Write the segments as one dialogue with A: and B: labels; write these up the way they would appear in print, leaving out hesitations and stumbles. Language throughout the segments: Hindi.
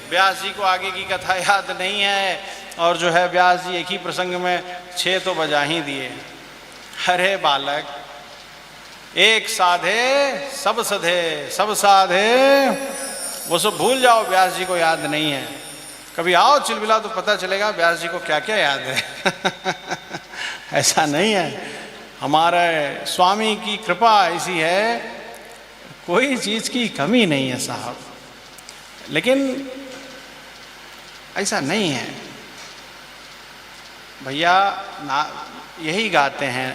A: व्यास जी को आगे की कथा याद नहीं है और जो है व्यास जी एक ही प्रसंग में 6 तो बजा ही दिए। अरे बालक, एक साधे सब सधे, सब साधे, वो सब भूल जाओ, व्यास जी को याद नहीं है। कभी आओ चिलबिला तो पता चलेगा व्यास जी को क्या क्या याद है। ऐसा नहीं है, हमारे स्वामी की कृपा ऐसी है, कोई चीज की कमी नहीं है साहब। लेकिन ऐसा नहीं है भैया, यही गाते हैं,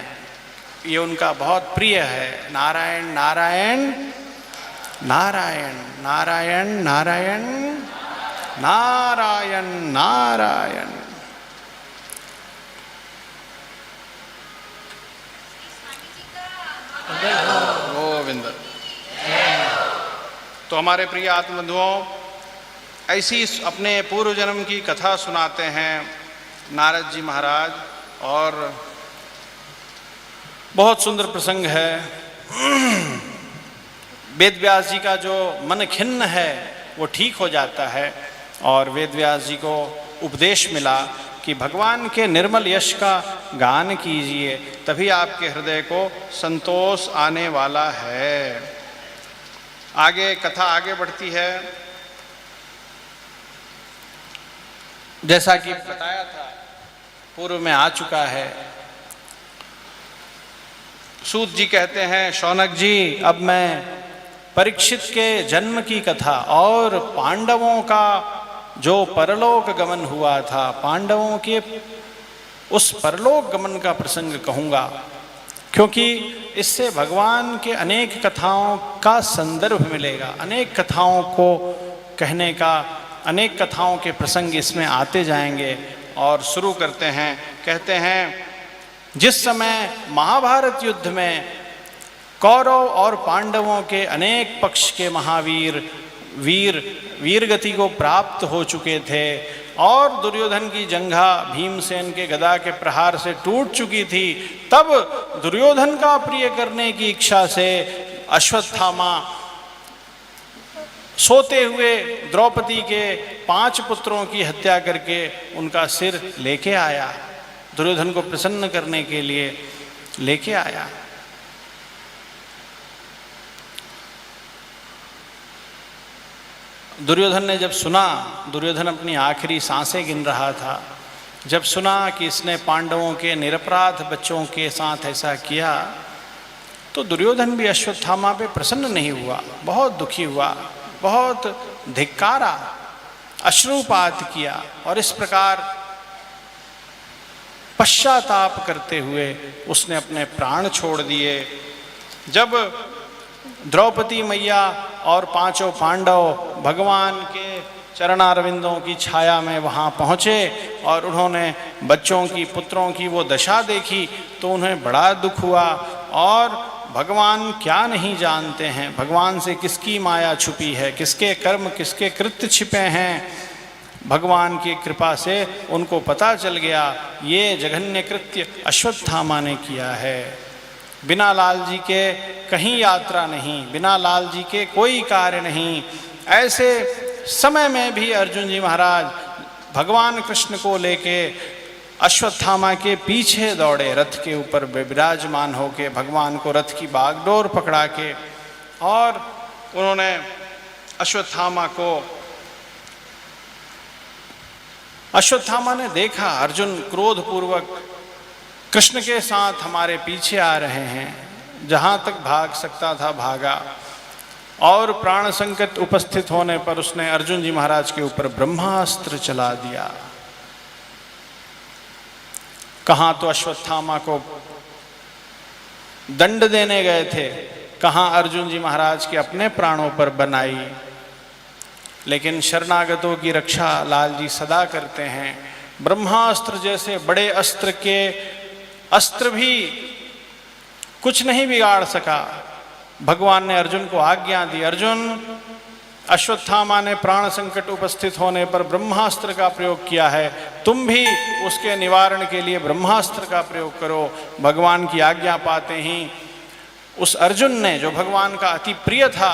A: ये उनका बहुत प्रिय है, नारायण नारायण नारायण नारायण नारायण नारायण नारायण। गोविंद। तो हमारे प्रिय आत्मबंधुओं, ऐसी अपने पूर्व जन्म की कथा सुनाते हैं नारद जी महाराज, और बहुत सुंदर प्रसंग है। वेद व्यास जी का जो मन खिन्न है वो ठीक हो जाता है, और वेद व्यास जी को उपदेश मिला कि भगवान के निर्मल यश का गान कीजिए, तभी आपके हृदय को संतोष आने वाला है। आगे कथा आगे बढ़ती है। जैसा कि बताया था, पूर्व में आ चुका है। सूत जी कहते हैं, शौनक जी, अब मैं परीक्षित के जन्म की कथा और पांडवों का जो परलोक गमन हुआ था, पांडवों के उस परलोक गमन का प्रसंग कहूँगा, क्योंकि इससे भगवान के अनेक कथाओं का संदर्भ मिलेगा। अनेक कथाओं को कहने का, अनेक कथाओं के प्रसंग इसमें आते जाएंगे। और शुरू करते हैं। कहते हैं, जिस समय महाभारत युद्ध में कौरव और पांडवों के अनेक पक्ष के महावीर वीर गति को प्राप्त हो चुके थे, और दुर्योधन की जंघा भीमसेन के गदा के प्रहार से टूट चुकी थी, तब दुर्योधन का प्रिय करने की इच्छा से अश्वत्थामा सोते हुए द्रौपदी के 5 पुत्रों की हत्या करके उनका सिर लेके आया, दुर्योधन को प्रसन्न करने के लिए लेके आया। दुर्योधन ने जब सुना, दुर्योधन अपनी आखिरी सांसें गिन रहा था, जब सुना कि इसने पांडवों के निरपराध बच्चों के साथ ऐसा किया, तो दुर्योधन भी अश्वत्थामा पे प्रसन्न नहीं हुआ, बहुत दुखी हुआ, बहुत धिक्कारा, अश्रुपात किया, और इस प्रकार पश्चाताप करते हुए उसने अपने प्राण छोड़ दिए। जब द्रौपदी मैया और 5 पांडव भगवान के चरणारविंदों की छाया में वहाँ पहुँचे और उन्होंने बच्चों की, पुत्रों की वो दशा देखी, तो उन्हें बड़ा दुख हुआ। और भगवान क्या नहीं जानते हैं, भगवान से किसकी माया छुपी है, किसके कर्म, किसके कृत्य छिपे हैं, भगवान की कृपा से उनको पता चल गया, ये जघन्य कृत्य अश्वत्थामा ने किया है। बिना लाल जी के कहीं यात्रा नहीं, बिना लाल जी के कोई कार्य नहीं। ऐसे समय में भी अर्जुन जी महाराज भगवान कृष्ण को लेके अश्वत्थामा के पीछे दौड़े, रथ के ऊपर विराजमान होके भगवान को रथ की बागडोर पकड़ा के, और उन्होंने अश्वत्थामा ने देखा अर्जुन क्रोधपूर्वक कृष्ण के साथ हमारे पीछे आ रहे हैं, जहाँ तक भाग सकता था भागा, और प्राण संकट उपस्थित होने पर उसने अर्जुन जी महाराज के ऊपर ब्रह्मास्त्र चला दिया। कहाँ तो अश्वत्थामा को दंड देने गए थे, कहाँ अर्जुन जी महाराज के अपने प्राणों पर बनाई। लेकिन शरणागतों की रक्षा लाल जी सदा करते हैं। ब्रह्मास्त्र जैसे बड़े अस्त्र भी कुछ नहीं बिगाड़ सका। भगवान ने अर्जुन को आज्ञा दी, अर्जुन, अश्वत्थामा ने प्राण संकट उपस्थित होने पर ब्रह्मास्त्र का प्रयोग किया है, तुम भी उसके निवारण के लिए ब्रह्मास्त्र का प्रयोग करो। भगवान की आज्ञा पाते ही उस अर्जुन ने, जो भगवान का अति प्रिय था,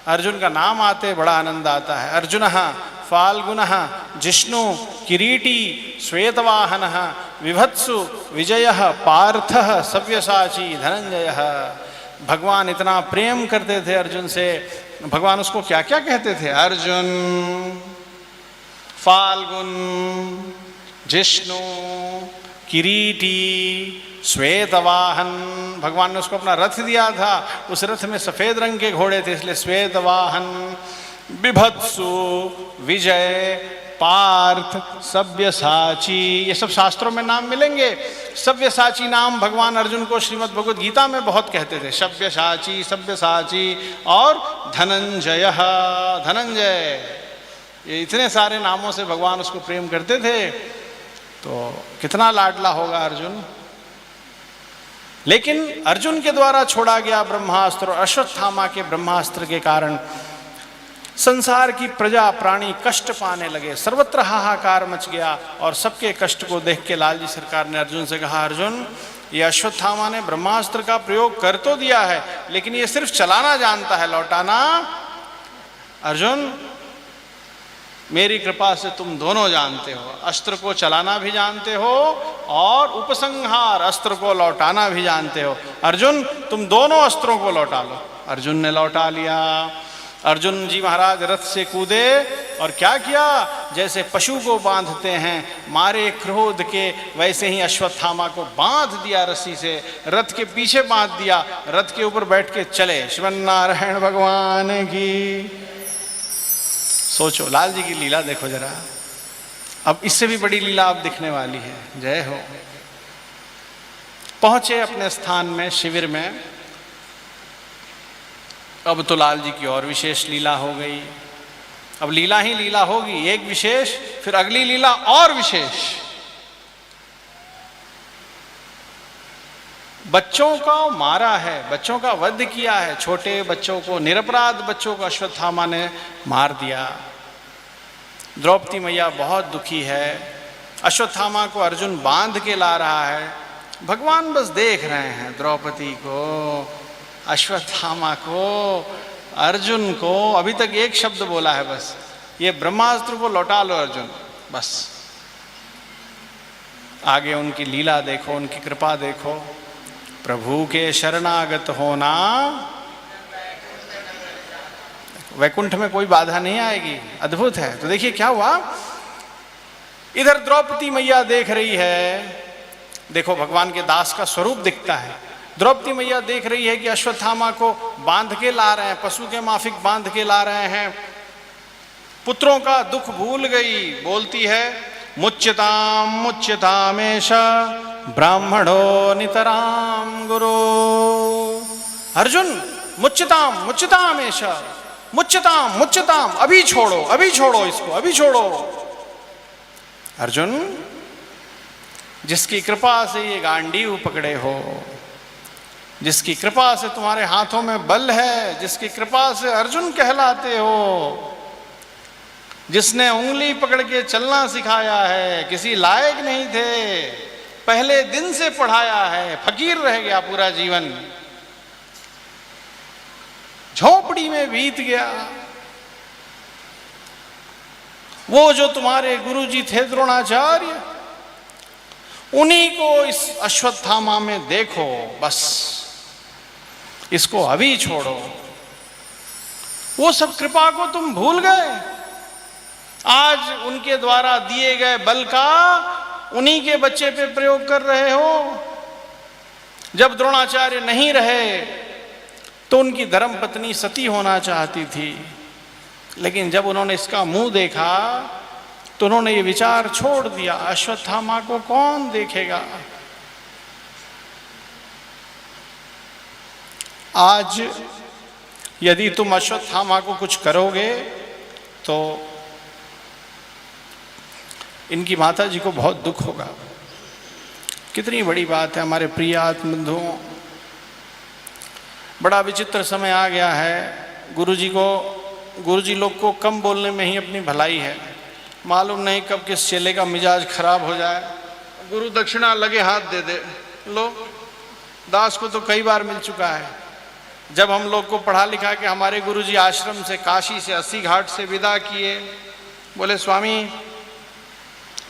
A: अर्जुन का नाम आते बड़ा आनंद आता है। अर्जुनः फाल्गुनः जिष्णु किरीटी श्वेतवाहनः विभत्सु विजयः पार्थः सव्यसाची धनंजयः। भगवान इतना प्रेम करते थे अर्जुन से। भगवान उसको क्या क्या कहते थे? अर्जुन, फाल्गुन, जिष्णु, किरीटी, श्वेतवाहन। भगवान ने उसको अपना रथ दिया था, उस रथ में सफेद रंग के घोड़े थे इसलिए श्वेतवाहन। बिभत्सु, विजय, पार्थ, सव्यसाची, ये सब शास्त्रों में नाम मिलेंगे। सव्यसाची नाम भगवान अर्जुन को श्रीमद् भगवद गीता में बहुत कहते थे। सव्यसाची, सव्यसाची और धनंजय, धनंजय, ये इतने सारे नामों से भगवान उसको प्रेम करते थे। तो कितना लाडला होगा अर्जुन। लेकिन अर्जुन के द्वारा छोड़ा गया ब्रह्मास्त्र और अश्वत्थामा के ब्रह्मास्त्र के कारण संसार की प्रजा प्राणी कष्ट पाने लगे, सर्वत्र हाहाकार मच गया। और सबके कष्ट को देख के लालजी सरकार ने अर्जुन से कहा, अर्जुन, ये अश्वत्थामा ने ब्रह्मास्त्र का प्रयोग कर तो दिया है, लेकिन ये सिर्फ चलाना जानता है, लौटाना। अर्जुन, मेरी कृपा से तुम दोनों जानते हो, अस्त्र को चलाना भी जानते हो और उपसंहार अस्त्र को लौटाना भी जानते हो। अर्जुन, तुम दोनों अस्त्रों को लौटा लो। अर्जुन ने लौटा लिया। अर्जुन जी महाराज रथ से कूदे और क्या किया? जैसे पशु को बांधते हैं मारे क्रोध के, वैसे ही अश्वत्थामा को बांध दिया रस्सी से, रथ के पीछे बांध दिया, रथ के ऊपर बैठ के चले। श्रीमन्नारायण भगवान की। सोचो, लाल जी की लीला देखो जरा। अब इससे भी बड़ी लीला अब दिखने वाली है। जय हो। पहुंचे अपने स्थान में, शिविर में। अब तो लाल जी की और विशेष लीला हो गई। अब लीला ही लीला होगी, एक विशेष, फिर अगली लीला और विशेष। बच्चों का मारा है, बच्चों का वध किया है, छोटे बच्चों को, निरपराध बच्चों को अश्वत्थामा ने मार दिया। द्रौपदी मैया बहुत दुखी है। अश्वत्थामा को अर्जुन बांध के ला रहा है। भगवान बस देख रहे हैं द्रौपदी को, अश्वत्थामा को, अर्जुन को। अभी तक एक शब्द बोला है बस, ये ब्रह्मास्त्र को लौटा लो अर्जुन, बस। आगे उनकी लीला देखो, उनकी कृपा देखो। प्रभु के शरणागत होना, वैकुंठ में कोई बाधा नहीं आएगी। अद्भुत है। तो देखिए क्या हुआ। इधर द्रौपदी मैया देख रही है, देखो भगवान के दास का स्वरूप दिखता है। द्रौपदी मैया देख रही है कि अश्वत्थामा को बांध के ला रहे हैं, पशु के माफिक बांध के ला रहे हैं। पुत्रों का दुख भूल गई, बोलती है, मुच्यताम मुच्यतामेश ब्राह्मणो नितराम गुरु। अर्जुन, मुच्यताम मुच्यतामेश, मुच्यताम मुच्यताम, अभी छोड़ो, अभी छोड़ो इसको, अभी छोड़ो। अर्जुन, जिसकी कृपा से ये गांडीव पकड़े हो, जिसकी कृपा से तुम्हारे हाथों में बल है, जिसकी कृपा से अर्जुन कहलाते हो, जिसने उंगली पकड़ के चलना सिखाया है, किसी लायक नहीं थे, पहले दिन से पढ़ाया है, फकीर रह गया पूरा जीवन, झोपड़ी में बीत गया। वो जो तुम्हारे गुरुजी थे द्रोणाचार्य, उन्हीं को इस अश्वत्थामा में देखो, बस इसको अभी छोड़ो। वो सब कृपा को तुम भूल गए। आज उनके द्वारा दिए गए बल का उन्हीं के बच्चे पे प्रयोग कर रहे हो। जब द्रोणाचार्य नहीं रहे तो उनकी धर्मपत्नी सती होना चाहती थी, लेकिन जब उन्होंने इसका मुंह देखा तो उन्होंने ये विचार छोड़ दिया, अश्वत्थामा को कौन देखेगा। आज यदि तुम अश्वत्थामा को कुछ करोगे तो इनकी माता जी को बहुत दुख होगा। कितनी बड़ी बात है हमारे प्रिय आत्मबंधुओं। बड़ा विचित्र समय आ गया है। गुरुजी लोग को कम बोलने में ही अपनी भलाई है। मालूम नहीं कब किस चेले का मिजाज खराब हो जाए, गुरु दक्षिणा लगे हाथ दे दे। लो, दास को तो कई बार मिल चुका है। जब हम लोग को पढ़ा लिखा के हमारे गुरुजी आश्रम से काशी से 80 घाट से विदा किए, बोले स्वामी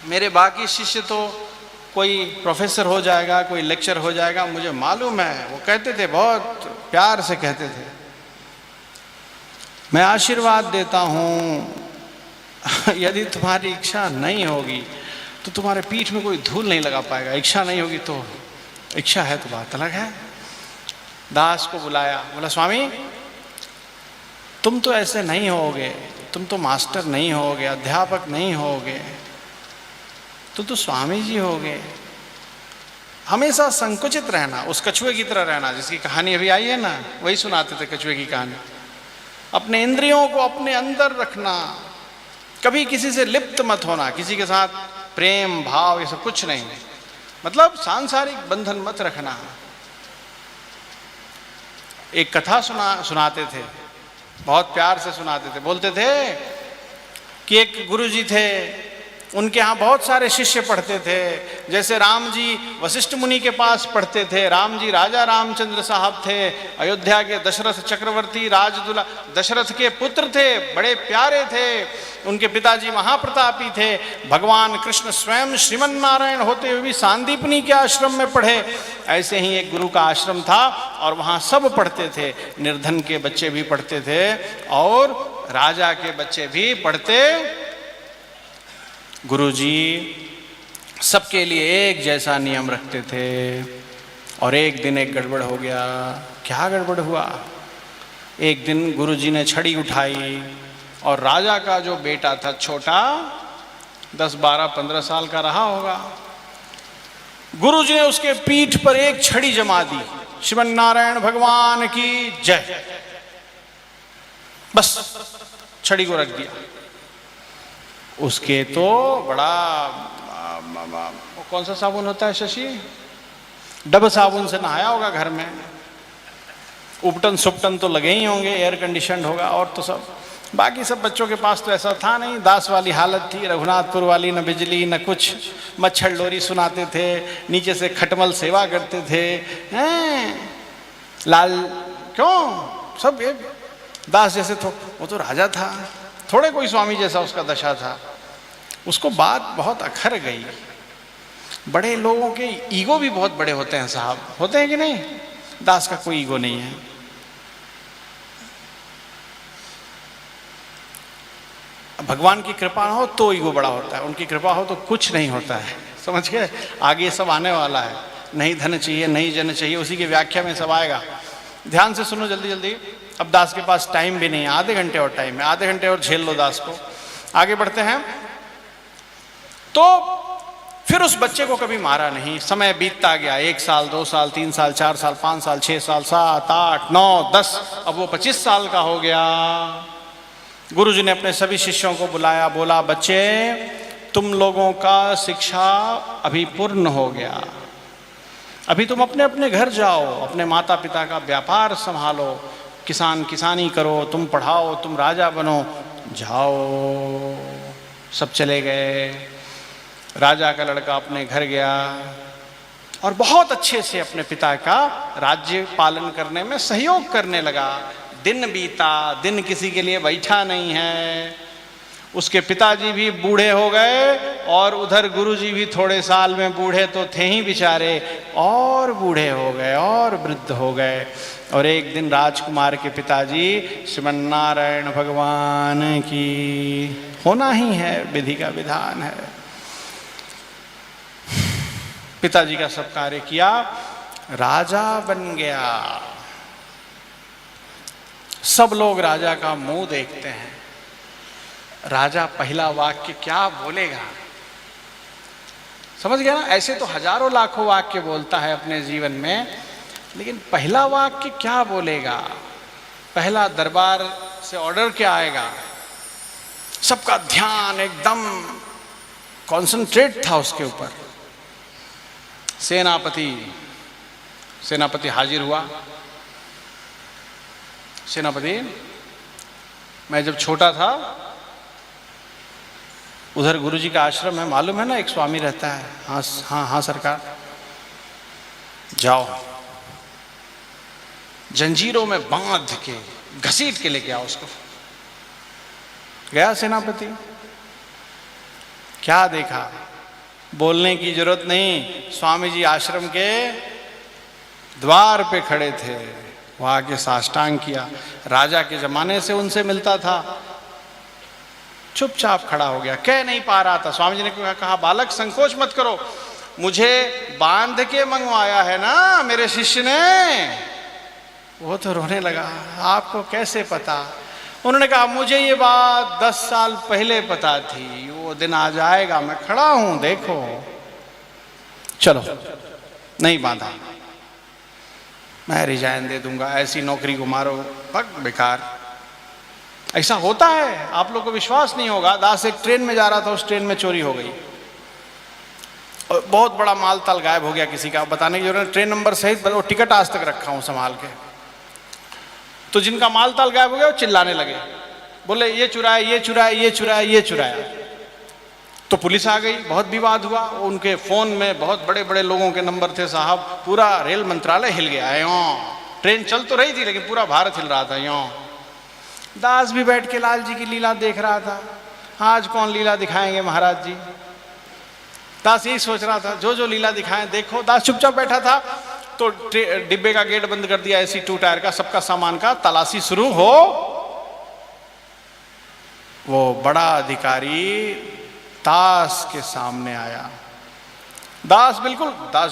A: मेरे बाकी शिष्य तो कोई प्रोफेसर हो जाएगा, कोई लेक्चर हो जाएगा, मुझे मालूम है। वो कहते थे, बहुत प्यार से कहते थे, मैं आशीर्वाद देता हूँ यदि तुम्हारी इच्छा नहीं होगी तो तुम्हारे पीठ में कोई धूल नहीं लगा पाएगा, इच्छा नहीं होगी तो, इच्छा है तो बात अलग है। दास को बुलाया, बोला स्वामी तुम तो ऐसे नहीं होगे, तुम तो मास्टर नहीं होगे, अध्यापक नहीं होगे, तुम तो स्वामी जी होगे। हमेशा संकुचित रहना, उस कछुए की तरह रहना जिसकी कहानी अभी आई है ना, वही सुनाते थे कछुए की कहानी। अपने इंद्रियों को अपने अंदर रखना, कभी किसी से लिप्त मत होना, किसी के साथ प्रेम भाव ये सब कुछ नहीं, मतलब सांसारिक बंधन मत रखना। एक कथा सुनाते थे, बहुत प्यार से सुनाते थे। बोलते थे कि एक गुरुजी थे, उनके यहाँ बहुत सारे शिष्य पढ़ते थे। जैसे राम जी वशिष्ठ मुनि के पास पढ़ते थे, राम जी राजा रामचंद्र साहब थे, अयोध्या के दशरथ चक्रवर्ती राजदुल्ला दशरथ के पुत्र थे, बड़े प्यारे थे, उनके पिताजी महाप्रतापी थे। भगवान कृष्ण स्वयं श्रीमन नारायण होते हुए भी सांदीपनी के आश्रम में पढ़े। ऐसे ही एक गुरु का आश्रम था और वहाँ सब पढ़ते थे, निर्धन के बच्चे भी पढ़ते थे और राजा के बच्चे भी पढ़ते। गुरुजी सबके लिए एक जैसा नियम रखते थे और एक दिन एक गड़बड़ हो गया। क्या गड़बड़ हुआ? एक दिन गुरुजी ने छड़ी उठाई और राजा का जो बेटा था छोटा, 10, 12, 15 साल का रहा होगा, गुरुजी ने उसके पीठ पर एक छड़ी जमा दी, श्रीमन नारायण भगवान की जय। बस छड़ी को रख दिया। उसके तो बड़ा कौन सा साबुन होता है शशि, डब साबुन से नहाया होगा घर में, उपटन सुपटन तो लगे ही होंगे, एयर कंडीशन होगा, और तो सब बाकी सब बच्चों के पास तो ऐसा था नहीं। दास वाली हालत थी, रघुनाथपुर वाली, न बिजली न कुछ, मच्छर लोरी सुनाते थे, नीचे से खटमल सेवा करते थे। लाल क्यों सब ये दास जैसे तो, वो तो राजा था, थोड़े कोई स्वामी जैसा उसका दशा था। उसको बात बहुत अखर गई। बड़े लोगों के ईगो भी बहुत बड़े होते हैं साहब, होते हैं कि नहीं? दास का कोई ईगो नहीं है। भगवान की कृपा हो तो ईगो बड़ा होता है, उनकी कृपा हो तो कुछ नहीं होता है, समझ गए? आगे सब आने वाला है, नहीं धन चाहिए नहीं जन चाहिए, उसी की व्याख्या में सब आएगा। ध्यान से सुनो जल्दी जल्दी। अब दास के पास टाइम भी नहीं है, आधे घंटे और टाइम है, आधे घंटे और झेल लो दास को। आगे बढ़ते हैं। तो फिर उस बच्चे को कभी मारा नहीं। समय बीतता गया, 1 साल 2 साल 3 साल 4 साल 5 साल 6 साल 7 8 9 10, अब वो 25 साल का हो गया। गुरुजी ने अपने सभी शिष्यों को बुलाया, बोला बच्चे तुम लोगों का शिक्षा अभी पूर्ण हो गया, अभी तुम अपने अपने घर जाओ, अपने माता पिता का व्यापार संभालो, किसान किसानी करो, तुम पढ़ाओ, तुम राजा बनो, जाओ। सब चले गए। राजा का लड़का अपने घर गया और बहुत अच्छे से अपने पिता का राज्य पालन करने में सहयोग करने लगा। दिन बीता, दिन किसी के लिए बैठा नहीं है। उसके पिताजी भी बूढ़े हो गए और उधर गुरुजी भी थोड़े साल में बूढ़े तो थे ही बेचारे, और बूढ़े हो गए और वृद्ध हो गए। और एक दिन राजकुमार के पिताजी श्रीमन नारायण भगवान की, होना ही है, विधि का विधान है, पिताजी का सब कार्य किया, राजा बन गया। सब लोग राजा का मुंह देखते हैं। राजा पहला वाक्य क्या बोलेगा? समझ गया ना? ऐसे तो हजारों लाखों वाक्य बोलता है अपने जीवन में, लेकिन पहला वाक्य क्या बोलेगा? पहला दरबार से ऑर्डर क्या आएगा? सबका ध्यान एकदम कॉन्सेंट्रेट था उसके ऊपर। सेनापति हाजिर हुआ। सेनापति, मैं जब छोटा था उधर गुरुजी का आश्रम है, मालूम है ना, एक स्वामी रहता है। हाँ हाँ हाँ सरकार। जाओ। जंजीरों में बांध के घसीट के लेके आओ उसको। गया सेनापति, क्या देखा, बोलने की जरूरत नहीं, स्वामी जी आश्रम के द्वार पे खड़े थे, वहां आके साष्टांग किया। राजा के जमाने से उनसे मिलता था, चुपचाप खड़ा हो गया, कह नहीं पा रहा था। स्वामी जी ने कहा, बालक संकोच मत करो, मुझे बांध के मंगवाया है ना मेरे शिष्य ने। वो तो रोने लगा, आपको कैसे पता? उन्होंने कहा, मुझे ये बात 10 साल पहले पता थी, वो दिन आ जाएगा, मैं खड़ा हूं, देखो। चलो, नहीं बांधा, मैं रिजाइन दे दूंगा, ऐसी नौकरी को मारो, पक बेकार। ऐसा होता है, आप लोग को विश्वास नहीं होगा। दास एक ट्रेन में जा रहा था, उस ट्रेन में चोरी हो गई, और बहुत बड़ा माल ताल गायब हो गया किसी का, बताने की जरूरत नहीं, ट्रेन नंबर सहित वो टिकट आज तक रखा हूं संभाल के। तो जिनका माल ताल गायब हो गया वो चिल्लाने लगे, बोले ये चुराया, ये चुराया, ये चुराया, ये चुराया। तो पुलिस आ गई, बहुत विवाद हुआ। उनके फोन में बहुत बड़े बड़े लोगों के नंबर थे साहब, पूरा रेल मंत्रालय हिल गया है। ट्रेन चल तो रही थी लेकिन पूरा भारत हिल रहा था। दास भी बैठ के लाल जी की लीला देख रहा था, आज कौन लीला दिखाएंगे महाराज जी। दास यही सोच रहा था, जो जो लीला दिखाएं देखो। दास चुपचाप बैठा था, तो डिब्बे का गेट बंद कर दिया, ऐसी 2 टायर का, सबका सामान का तलाशी शुरू हो। वो बड़ा अधिकारी दास के सामने आया। दास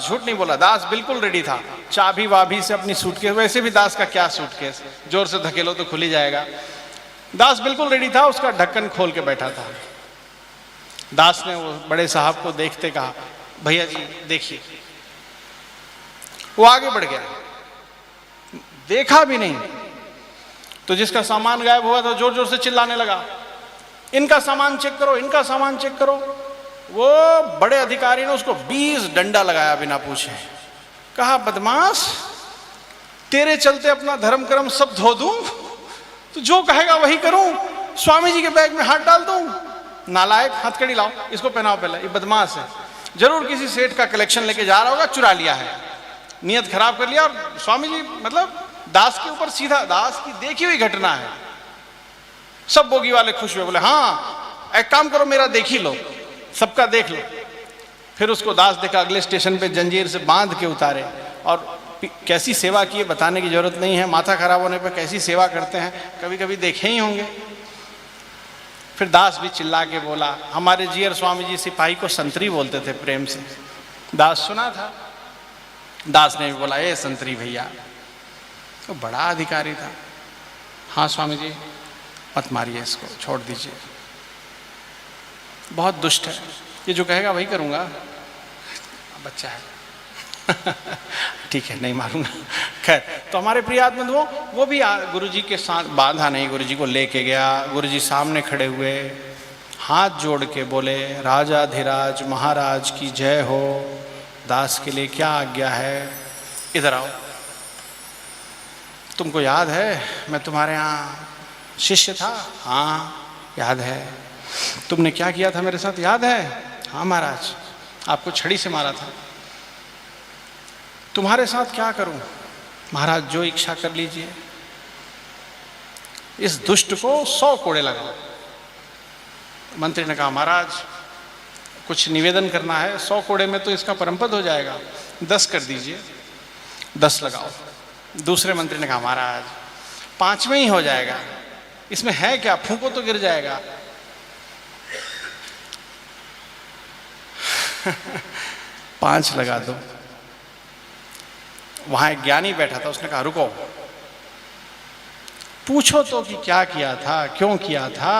A: झूठ नहीं बोला, दास बिल्कुल रेडी था, चाबी वाबी से अपनी सूटकेस, वैसे भी दास का क्या सूटकेस, जोर से धकेलो तो खुल ही जाएगा। दास बिल्कुल रेडी था, उसका ढक्कन खोल के बैठा था। दास ने वो बड़े साहब को देखते कहा, भैया जी देखिए। वो आगे बढ़ गया, देखा भी नहीं, तो जिसका सामान गायब हुआ था जोर जोर से चिल्लाने लगा, इनका सामान चेक करो, इनका सामान चेक करो। वो बड़े अधिकारी ने उसको 20 डंडा लगाया बिना पूछे। कहा, बदमाश, तेरे चलते अपना धर्म कर्म सब धो दूं, तो जो कहेगा वही करूं, स्वामी जी के बैग में हाथ डाल दूं। नालायक, हथकड़ी लाओ, इसको पहनाओ पहले, ये बदमाश है, जरूर किसी सेठ का कलेक्शन लेके जा रहा होगा, चुरा लिया है, नियत खराब कर लिया। और स्वामी जी मतलब दास के ऊपर सीधा, दास की देखी हुई घटना है। सब बोगी वाले खुश हुए, बोले हाँ एक काम करो, मेरा देख ही लो, सबका देख लो। फिर उसको दास देखा, अगले स्टेशन पे जंजीर से बांध के उतारे, और कैसी सेवा की बताने की जरूरत नहीं है, माथा खराब होने पर कैसी सेवा करते हैं, कभी कभी देखे ही होंगे। फिर दास भी चिल्ला के बोला, हमारे जीयर स्वामी जी सिपाही को संतरी बोलते थे प्रेम से, दास सुना था। दास ने भी बोला, ए संतरी भैया, तो बड़ा अधिकारी था। हाँ स्वामी जी, मत मारिए इसको, छोड़ दीजिए, बहुत दुष्ट है, ये जो कहेगा वही करूँगा, बच्चा है। ठीक है, नहीं मारूंगा। खैर, तो हमारे प्रिय आत्मबंधुओं, वो भी गुरुजी के साथ बांधा नहीं, गुरुजी को लेके गया। गुरुजी सामने खड़े हुए, हाथ जोड़ के बोले, राजाधिराज महाराज की जय हो, दास के लिए क्या आज्ञा है, इधर आओ। तुमको याद है मैं तुम्हारे यहाँ शिष्य था? हाँ याद है। तुमने क्या किया था मेरे साथ, याद है? हाँ महाराज, आपको छड़ी से मारा था। तुम्हारे साथ क्या करूं महाराज, जो इच्छा कर लीजिए। इस दुष्ट को 100 कोड़े लगाओ। मंत्री ने कहा, महाराज कुछ निवेदन करना है, 100 कोड़े में तो इसका परमपद हो जाएगा, 10 कर दीजिए। 10 लगाओ। दूसरे मंत्री ने कहा, महाराज 5वें ही हो जाएगा, इसमें है क्या, फूंको तो गिर जाएगा। 5 लगा दो। वहां एक ज्ञानी बैठा था, उसने कहा, रुको, पूछो तो कि क्या किया था, क्यों किया था।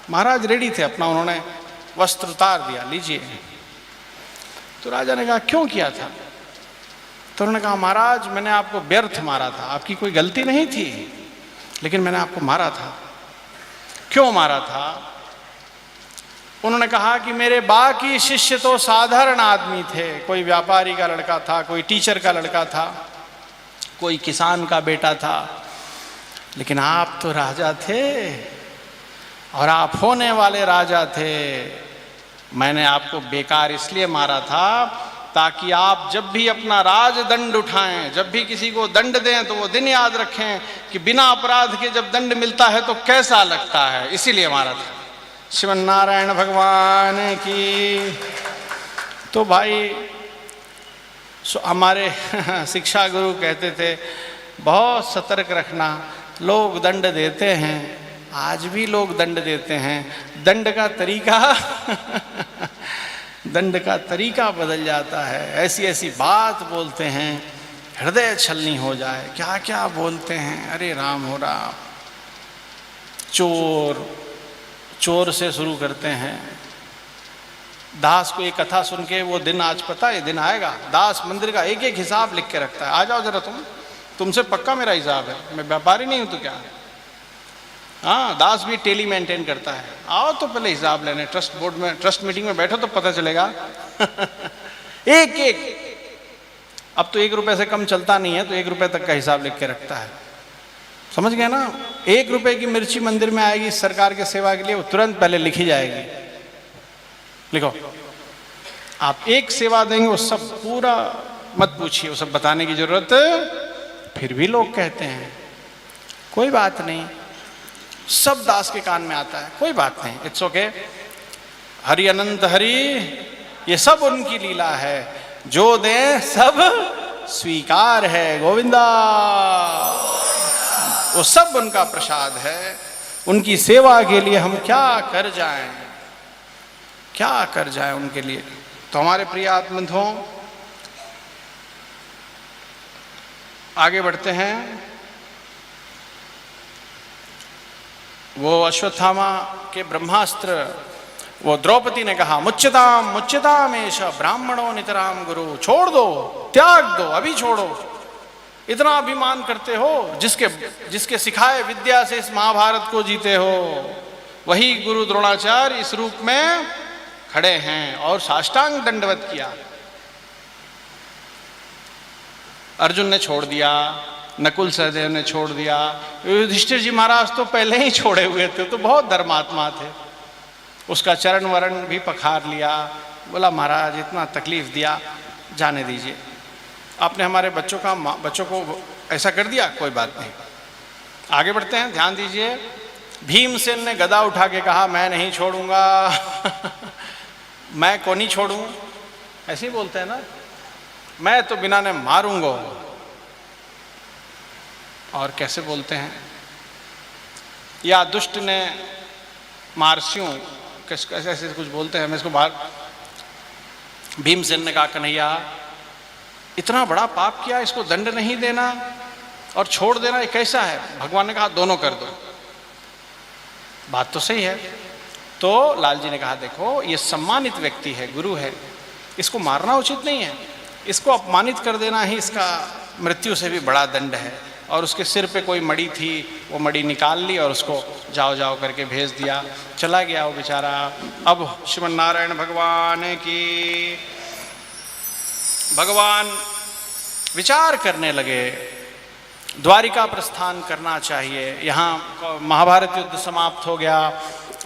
A: महाराज रेडी थे अपना, उन्होंने वस्त्र उतार दिया, लीजिए। तो राजा ने कहा, क्यों किया था? तो उन्होंने कहा, महाराज मैंने आपको व्यर्थ मारा था, आपकी कोई गलती नहीं थी, लेकिन मैंने आपको मारा था। क्यों मारा था? उन्होंने कहा कि मेरे बाकी शिष्य तो साधारण आदमी थे, कोई व्यापारी का लड़का था, कोई टीचर का लड़का था, कोई किसान का बेटा था, लेकिन आप तो राजा थे, और आप होने वाले राजा थे। मैंने आपको बेकार इसलिए मारा था ताकि आप जब भी अपना राजदंड उठाएं, जब भी किसी को दंड दें तो वो दिन याद रखें कि बिना अपराध के जब दंड मिलता है तो कैसा लगता है। इसीलिए हमारा था। श्रीमन नारायण भगवान की। तो भाई हमारे शिक्षा गुरु कहते थे बहुत सतर्क रखना, लोग दंड देते हैं, आज भी लोग दंड देते हैं, दंड का तरीका दंड का तरीका बदल जाता है, ऐसी ऐसी बात बोलते हैं हृदय छलनी हो जाए, क्या क्या बोलते हैं। अरे राम हो राम। चोर चोर से शुरू करते हैं। दास को एक कथा सुन के वो दिन आज पता है, दिन आएगा दास मंदिर का एक एक हिसाब लिख के रखता है। आ जाओ जरा तुमसे पक्का मेरा हिसाब है, मैं व्यापारी नहीं हूं तो क्या। हाँ, दास भी टेली मेंटेन करता है। आओ तो पहले हिसाब लेने, ट्रस्ट बोर्ड में, ट्रस्ट मीटिंग में बैठो तो पता चलेगा एक एक। अब तो 1 रुपए से कम चलता नहीं है, तो 1 रुपए तक का हिसाब लिख के रखता है। समझ गए ना। 1 रुपए की मिर्ची मंदिर में आएगी सरकार के सेवा के लिए, वो तुरंत पहले लिखी जाएगी। लिखो, आप एक सेवा देंगे वो सब पूरा मत पूछिए, वो सब बताने की जरूरत। फिर भी लोग कहते हैं कोई बात नहीं, सब दास के कान में आता है, कोई बात नहीं, इट्स ओके। हरि अनंत हरि, ये सब उनकी लीला है, जो दें सब स्वीकार है, गोविंदा। वो सब उनका प्रसाद है। उनकी सेवा के लिए हम क्या कर जाएं, क्या कर जाएं उनके लिए। तो हमारे प्रिय आत्मबंधुओं, आगे बढ़ते हैं। वो अश्वत्थामा के ब्रह्मास्त्र, वो द्रौपदी ने कहा मुच्यताम मुच्यताम एष ब्राह्मणो नितराम गुरु, छोड़ दो, त्याग दो, अभी छोड़ो। इतना अभिमान करते हो, जिसके सिखाए विद्या से इस महाभारत को जीते हो, वही गुरु द्रोणाचार्य इस रूप में खड़े हैं और साष्टांग दंडवत किया। अर्जुन ने छोड़ दिया, नकुल सहदेव ने छोड़ दिया, युधिष्ठिर जी महाराज तो पहले ही छोड़े हुए थे, तो बहुत धर्मात्मा थे। उसका चरण वरण भी पखार लिया, बोला महाराज इतना तकलीफ दिया, जाने दीजिए। आपने हमारे बच्चों को ऐसा कर दिया, कोई बात नहीं। आगे बढ़ते हैं, ध्यान दीजिए। भीमसेन ने गदा उठा के कहा मैं नहीं छोड़ूंगा मैं को नहीं छोड़ूं, ऐसे ही बोलते हैं ना, मैं तो बिना ने मारूंगा। और कैसे बोलते हैं, या दुष्ट ने मारस्यूं, कैसे ऐसे कुछ बोलते हैं। मैं इसको बाहर, भीमसेन ने कहा कन्हैया इतना बड़ा पाप किया, इसको दंड नहीं देना और छोड़ देना, ये कैसा है। भगवान ने कहा दोनों कर दो। बात तो सही है। तो लाल जी ने कहा देखो ये सम्मानित व्यक्ति है, गुरु है, इसको मारना उचित नहीं है, इसको अपमानित कर देना ही इसका मृत्यु से भी बड़ा दंड है। और उसके सिर पे कोई मड़ी थी, वो मड़ी निकाल ली और उसको जाओ जाओ करके भेज दिया, चला गया वो बेचारा। अब श्रीमन नारायण भगवान की, भगवान विचार करने लगे द्वारिका प्रस्थान करना चाहिए। यहाँ महाभारत युद्ध समाप्त हो गया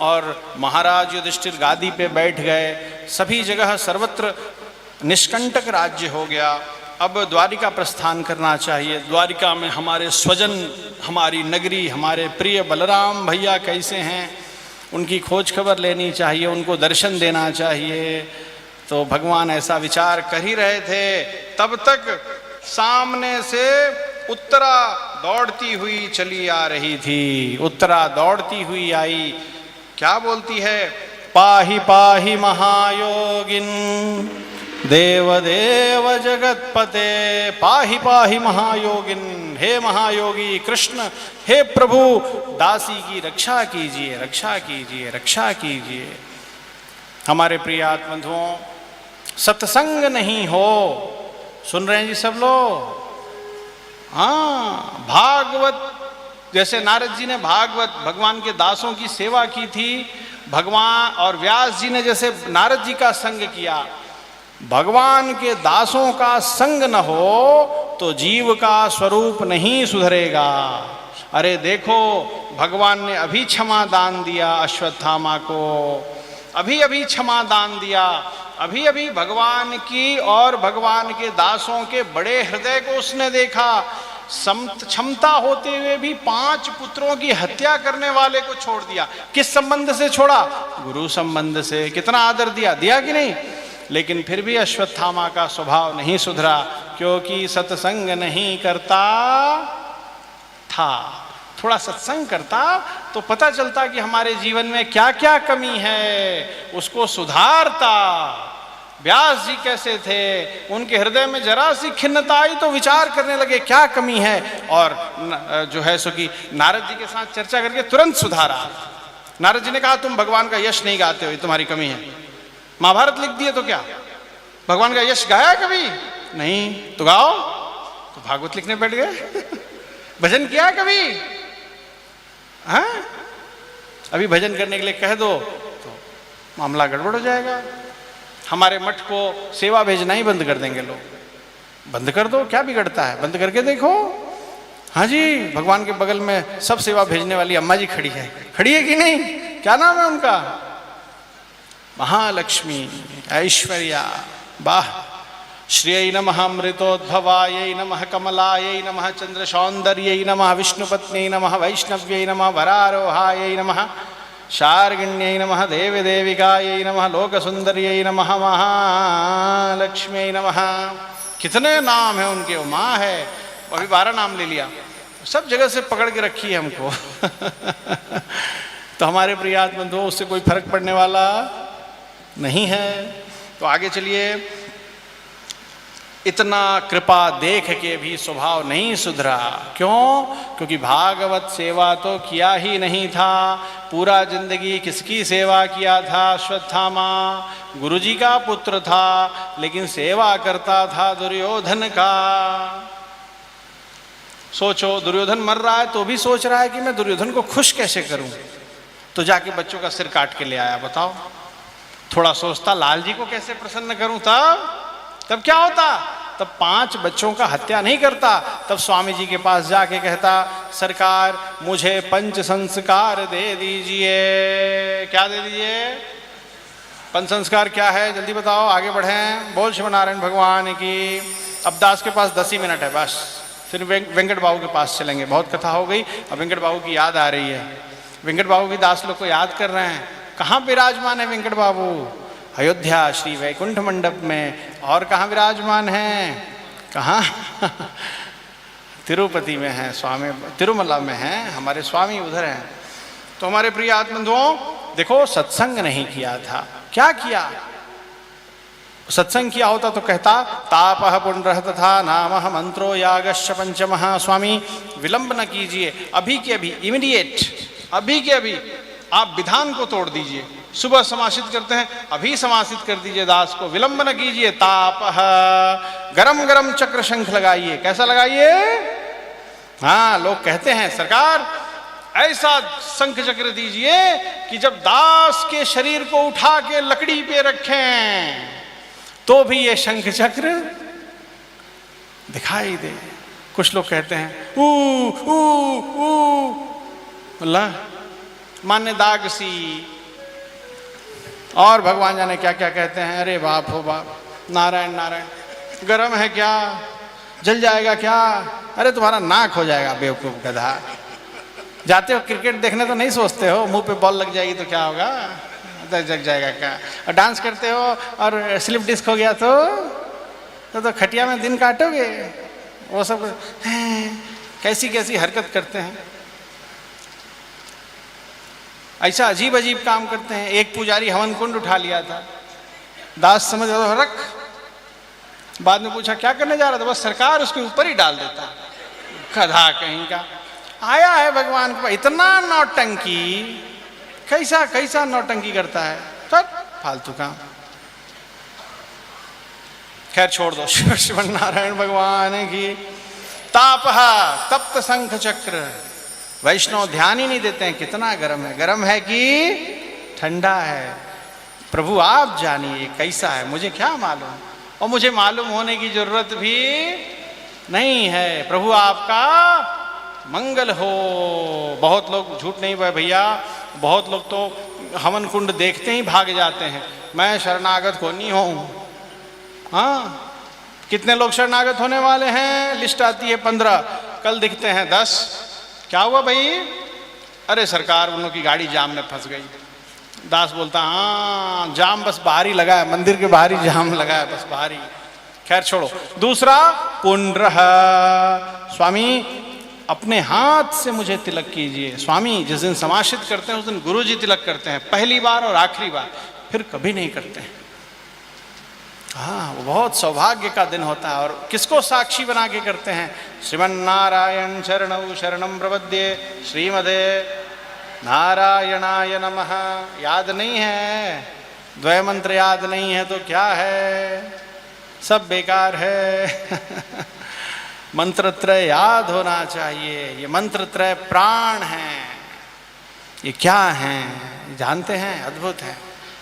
A: और महाराज युधिष्ठिर गादी पे बैठ गए, सभी जगह सर्वत्र निष्कंटक राज्य हो गया। अब द्वारिका प्रस्थान करना चाहिए। द्वारिका में हमारे स्वजन, हमारी नगरी, हमारे प्रिय बलराम भैया कैसे हैं, उनकी खोज खबर लेनी चाहिए, उनको दर्शन देना चाहिए। तो भगवान ऐसा विचार कर ही रहे थे, तब तक सामने से उत्तरा दौड़ती हुई चली आ रही थी। उत्तरा दौड़ती हुई आई, क्या बोलती है, पाहि पाहि महायोगिन देव देव जगतपते, पाहि पाहि महायोगिन, हे महायोगी कृष्ण, हे प्रभु दासी की रक्षा कीजिए, रक्षा कीजिए, रक्षा कीजिए। हमारे प्रिय आत्मबंधुओं, सत्संग नहीं हो, सुन रहे हैं जी सब लोग। हाँ, भागवत, जैसे नारद जी ने भागवत भगवान के दासों की सेवा की थी, भगवान और व्यास जी ने जैसे नारद जी का संग किया, भगवान के दासों का संग न हो तो जीव का स्वरूप नहीं सुधरेगा। अरे देखो, भगवान ने अभी क्षमा दान दिया अश्वत्थामा को, अभी अभी क्षमा दान दिया। अभी अभी भगवान की और भगवान के दासों के बड़े हृदय को उसने देखा। क्षमता होते हुए भी 5 पुत्रों की हत्या करने वाले को छोड़ दिया। किस संबंध से छोड़ा? गुरु संबंध से। कितना आदर दिया, दिया कि नहीं? लेकिन फिर भी अश्वत्थामा का स्वभाव नहीं सुधरा, क्योंकि सत्संग नहीं करता था। थोड़ा सत्संग करता तो पता चलता कि हमारे जीवन में क्या क्या कमी है, उसको सुधारता। व्यास जी कैसे थे, उनके हृदय में जरा सी खिन्नता आई तो विचार करने लगे क्या कमी है, और जो है सो कि नारद जी के साथ चर्चा करके तुरंत सुधारा। नारद जी ने कहा तुम भगवान का यश नहीं गाते हो, ये तुम्हारी कमी है। महाभारत लिख दिए तो क्या भगवान का यश गाया कभी नहीं? तो गाओ। तो भागवत लिखने बैठ गए। भजन किया कभी? हाँ, अभी भजन करने के लिए कह दो तो मामला गड़बड़ हो जाएगा। हमारे मठ को सेवा भेजना ही बंद कर देंगे लोग। बंद कर दो, क्या बिगड़ता है, बंद करके देखो। हाँ जी, भगवान के बगल में सब सेवा भेजने वाली अम्मा जी खड़ी है कि नहीं? क्या नाम है उनका? महालक्ष्मी, ऐश्वर्या, वाह। श्रियै नमः अमृतोद्भवायै नमः कमलायै नमः चंद्र सौंदर्यै नमः विष्णुपत्न्यै नमः वैष्णव्यै नमः वरारोहायै नमः शार्गिण्यै नमः देवी देविकायै नमः लोकसुंदर्यै नमः महालक्ष्म्यै नमः। कितने नाम है उनके, माँ है। अभी 12 नाम ले लिया, सब जगह से पकड़ के रखी है हमको। तो हमारे प्रियात्म बंधुओं, उससे कोई फर्क पड़ने वाला नहीं है। तो आगे चलिए। इतना कृपा देख के भी स्वभाव नहीं सुधरा। क्यों? क्योंकि भागवत सेवा तो किया ही नहीं था। पूरा जिंदगी किसकी सेवा किया था? अश्वत्थामा गुरुजी का पुत्र था, लेकिन सेवा करता था दुर्योधन का। सोचो, दुर्योधन मर रहा है तो भी सोच रहा है कि मैं दुर्योधन को खुश कैसे करूं। तो जाके बच्चों का सिर काट के ले आया। बताओ, थोड़ा सोचता लाल जी को कैसे प्रसन्न करूं, तब क्या होता? तब 5 बच्चों का हत्या नहीं करता। तब स्वामी जी के पास जाके कहता, सरकार मुझे 5 संस्कार दे दीजिए। क्या दे दीजिए? 5 संस्कार क्या है, जल्दी बताओ, आगे बढ़ें। बोल शिवनारायण भगवान की। अब दास के पास 10 ही मिनट है बस, फिर वेंकट बाबू के पास चलेंगे। बहुत कथा हो गई, अब वेंकट बाबू की याद आ रही है। वेंकट बाबू भी दास लोग को याद कर रहे हैं। कहाँ विराजमान है वेंकट बाबू? अयोध्या श्री वैकुंठ मंडप में। और कहाँ विराजमान हैं? कहाँ? तिरुपति में हैं स्वामी, तिरुमला में हैं हमारे स्वामी, उधर हैं। तो हमारे प्रिय आत्मबंधुओं, देखो सत्संग नहीं किया था। क्या किया? सत्संग किया होता तो कहता तापः पुण्यः तथा नामः मंत्रो यागश्च पंचमः। स्वामी विलंब न कीजिए, अभी के अभी, इमीडिएट, अभी के अभी आप विधान को तोड़ दीजिए। सुबह समासित करते हैं, अभी समासित कर दीजिए दास को, विलंब न कीजिए। तापः, गरम गरम चक्र शंख लगाइए। कैसा लगाइए? हाँ, लोग कहते हैं सरकार ऐसा शंख चक्र दीजिए कि जब दास के शरीर को उठा के लकड़ी पे रखें तो भी ये शंख चक्र दिखाई दे। कुछ लोग कहते हैं ऊ ऊ ऊ, अल्लाह माने दाग सी, और भगवान जाने क्या क्या कहते हैं। अरे बाप हो बाप, नारायण नारायण। गरम है क्या? जल जाएगा क्या? अरे तुम्हारा नाक हो जाएगा बेवकूफ गधा। जाते हो क्रिकेट देखने तो नहीं सोचते हो मुंह पे बॉल लग जाएगी तो क्या होगा, जग जाएगा क्या? और डांस करते हो और स्लिप डिस्क हो गया तो खटिया में दिन काटोगे। वो सब कैसी कैसी हरकत करते हैं, ऐसा अजीब अजीब काम करते हैं। एक पुजारी हवन कुंड उठा लिया था, दास समझ रख, बाद में पूछा क्या करने जा रहा था? बस सरकार उसके ऊपर ही डाल देता। गधा कहीं का, आया है भगवान के पास, इतना नौटंकी, कैसा कैसा नौटंकी करता है, तब फालतू काम। खैर छोड़ दो, शिव नारायण भगवान की। तापः, तप्त शंख चक्र। वैष्णव ध्यान ही नहीं देते हैं कितना गर्म है। गर्म है कि ठंडा है? प्रभु आप जानिए कैसा है, मुझे क्या मालूम, और मुझे मालूम होने की जरूरत भी नहीं है। प्रभु आपका मंगल हो। बहुत लोग, झूठ नहीं हुआ भैया, बहुत लोग तो हवन कुंड देखते ही भाग जाते हैं। मैं शरणागत को नहीं हूँ। हाँ, कितने लोग शरणागत होने वाले हैं? लिस्ट आती है 15, कल दिखते हैं 10। क्या हुआ भाई? अरे सरकार, उन लोगों की गाड़ी जाम में फंस गई। दास बोलता, हाँ जाम बस बाहर ही लगा है, मंदिर के बाहर ही जाम लगा है, बस बाहर ही। खैर छोड़ो। दूसरा, पुण्य। स्वामी अपने हाथ से मुझे तिलक कीजिए। स्वामी जिस दिन समाशित करते हैं उस दिन गुरु जी तिलक करते हैं, पहली बार और आखिरी बार, फिर कभी नहीं करते हैं। हाँ, वो बहुत सौभाग्य का दिन होता है। और किसको साक्षी बना के करते हैं? श्रीमन्नारायण चरणौ शरणं प्रपद्ये, श्रीमदे नारायणाय नमः। याद नहीं है? द्वय मंत्र याद नहीं है तो क्या है? सब बेकार है। मंत्रत्रय याद होना चाहिए। ये मंत्रत्रय प्राण हैं। ये क्या हैं जानते हैं? अद्भुत है।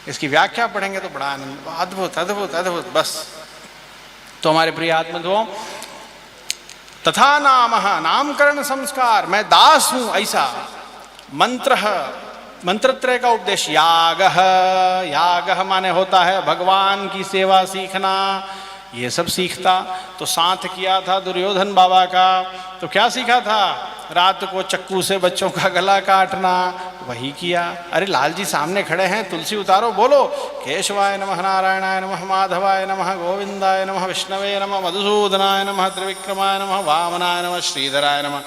A: इसकी व्याख्या पढ़ेंगे तो बड़ा आनंद, अद्भुत अद्भुत अद्भुत। बस तो हमारे प्रिय आत्मधुओं, तथा नामः, नामकरण संस्कार, मैं दास हूं ऐसा। मंत्र, मंत्रत्रय का उपदेश। यागः, यागः माने होता है भगवान की सेवा सीखना। ये सब सीखता तो साथ किया था दुर्योधन बाबा का। तो क्या सीखा था? रात को चक्कू से बच्चों का गला काटना, वही किया। अरे लाल जी सामने खड़े हैं, तुलसी उतारो, बोलो केशवाय नमः, नारायणाय नमः, माधवाय नमः, गोविंदाय नमः, विष्णवे नमः, मधुसूदनाय नमः, त्रिविक्रमाय नमः, वामनाय नमः, श्रीधराय नमः,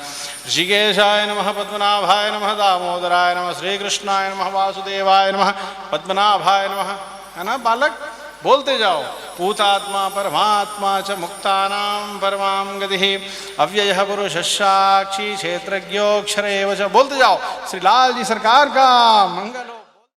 A: ऋषिकेशाय नमः, पद्मनाभाय नमः, दामोदराय नमः, श्रीकृष्णाय नमः, वासुदेवाय नमः, पद्मनाभाय नमः। है ना बालक? बोलते जाओ। भूतात्मा परमात्मा च मुक्तानां परमां गतिः, अव्ययः पुरुषः साक्षी क्षेत्रज्ञोऽक्षर एव च। बोलते जाओ। श्री लाल जी सरकार का मंगल हो।